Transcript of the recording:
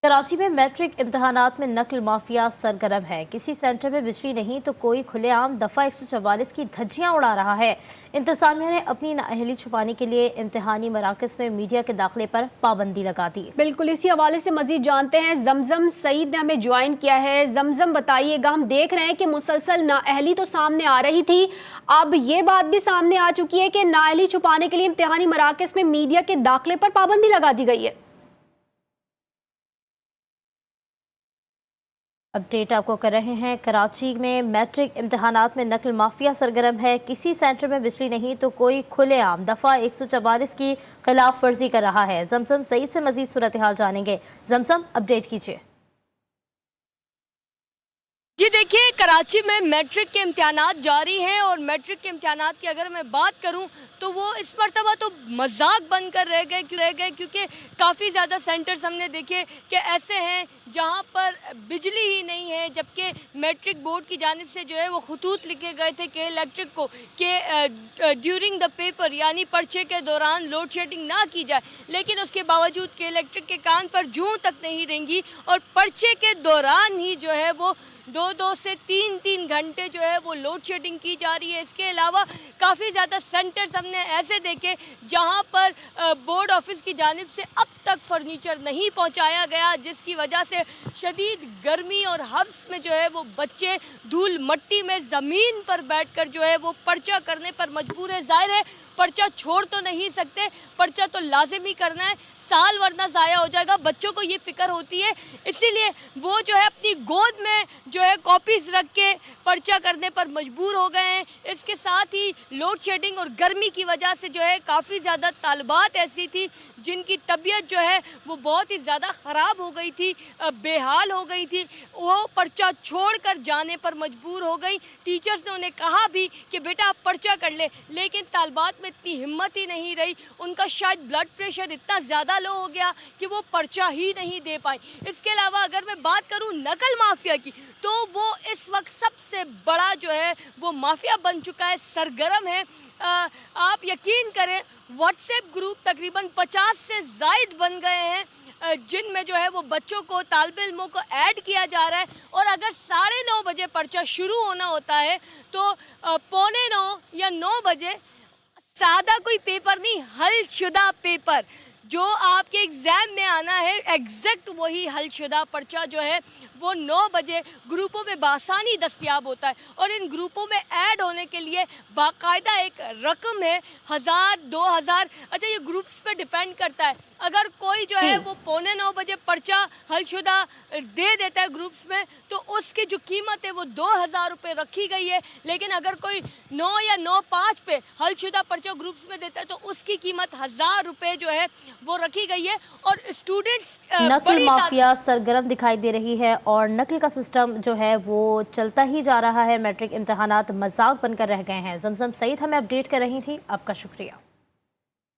कराची में मैट्रिक इम्तहानात में नकल माफिया सरगर्म है। किसी सेंटर में बिजली नहीं तो कोई खुलेआम दफा 144 की धज्जियां उड़ा रहा है। इंतजामिया ने अपनी नाअहली छुपाने के लिए इम्तहानी मराकज में मीडिया के दाखिले पर पाबंदी लगा दी। बिल्कुल, इसी हवाले से मजीद जानते हैं। जमजम सईद ने हमें ज्वाइन किया है। जमजम बताइएगा, हम देख रहे हैं कि मुसलसल नाअहली तो सामने आ रही थी, अब ये बात भी सामने आ चुकी है कि नाअहली छुपाने के लिए इम्तहानी मराकज में मीडिया के दाखिले पर पाबंदी लगा दी गई है। अपडेट आपको कर रहे हैं। कराची में मैट्रिक इम्तहानात में नकल माफिया सरगर्म है। किसी सेंटर में बिजली नहीं तो कोई खुलेआम दफा 144 की खिलाफ वर्जी कर रहा है। जमजम सईद से मजीद सूरत हाल जानेंगे। जमजम, अपडेट कीजिए। जी देखिए, कराची में मैट्रिक के इम्तिहानात जारी हैं और मैट्रिक के इम्तिहानात की अगर मैं बात करूं तो वो इस मरतबा तो मजाक बनकर रह गए क्योंकि काफ़ी ज़्यादा सेंटर्स हमने देखे कि ऐसे हैं जहां पर बिजली ही नहीं है, जबकि मैट्रिक बोर्ड की जानिब से जो है वो खतूत लिखे गए थे कि इलेक्ट्रिक को कि ड्यूरिंग द पेपर यानी पर्चे के दौरान लोड शेडिंग ना की जाए, लेकिन उसके बावजूद कि इलेक्ट्रिक के कान पर जूं तक नहीं रेंगी और पर्चे के दौरान ही जो है वो 2-2 से 3-3 घंटे जो है वो लोड शेडिंग की जा रही है। इसके अलावा काफ़ी ज़्यादा सेंटर्स हमने ऐसे देखे जहां पर बोर्ड ऑफिस की जानिब से अब तक फर्नीचर नहीं पहुंचाया गया, जिसकी वजह से शदीद गर्मी और हब्स में जो है वो बच्चे धूल मट्टी में ज़मीन पर बैठकर जो है वो पर्चा करने पर मजबूर है। जाहिर है पर्चा छोड़ तो नहीं सकते, पर्चा तो लाजिमी करना है, साल वरना ज़ाया हो जाएगा। बच्चों को ये फिक्र होती है, इसीलिए वो जो है अपनी गोद में जो है कॉपीज़ रख के पर्चा करने पर मजबूर हो गए हैं। इसके साथ ही लोड शेडिंग और गर्मी की वजह से जो है काफ़ी ज़्यादा तालिबात ऐसी थी जिनकी तबीयत जो है वो बहुत ही ज़्यादा ख़राब हो गई थी, बेहाल हो गई थी, वो पर्चा छोड़कर जाने पर मजबूर हो गई। टीचर्स ने उन्हें कहा भी कि बेटा आप पर्चा कर ले, लेकिन तालिबात में इतनी हिम्मत ही नहीं रही, उनका शायद ब्लड प्रेशर इतना ज़्यादा लो हो गया कि वो पर्चा ही नहीं दे पाई। इसके अलावा अगर मैं बात करूं नकल माफिया की, तो वो इस वक्त सबसे बड़ा जो है वो माफिया बन चुका है, सरगर्म है। आप यकीन करें व्हाट्सएप ग्रुप तकरीबन 50 से ज़ायद बन गए हैं जिनमें जो है वो बच्चों को, तालिब इल्मों को ऐड किया जा रहा है। और अगर 9:30 बजे पर्चा शुरू होना होता है तो 8:45 या 9 बजे सादा कोई पेपर नहीं, हलशुदा पेपर जो आपके एग्ज़ाम में आना है, एग्जैक्ट वही हलशुदा पर्चा जो है वो 9 बजे ग्रुपों में बासानी दस्तयाब होता है। और इन ग्रुपों में ऐड होने के लिए बाकायदा एक रकम है, 1000, 2000, अच्छा ये ग्रुप्स पे डिपेंड करता है। अगर कोई जो है वो 8:45 बजे पर्चा हलशुदा दे देता है ग्रुप्स में तो उसकी जो कीमत है वो 2000 रुपये रखी गई है, लेकिन अगर कोई 9 या 9:05 पे हलशुदा पर्चा ग्रुप्स में देता है तो उसकी कीमत 1000 रुपये जो है वो रखी गई है। और स्टूडेंट्स नकल माफिया सरगर्म दिखाई दे रही है और नकल का सिस्टम जो है वो चलता ही जा रहा है। मैट्रिक इम्तहानात मजाक बनकर रह गए हैं। जमजम सईद हमें अपडेट कर रही थी, आपका शुक्रिया।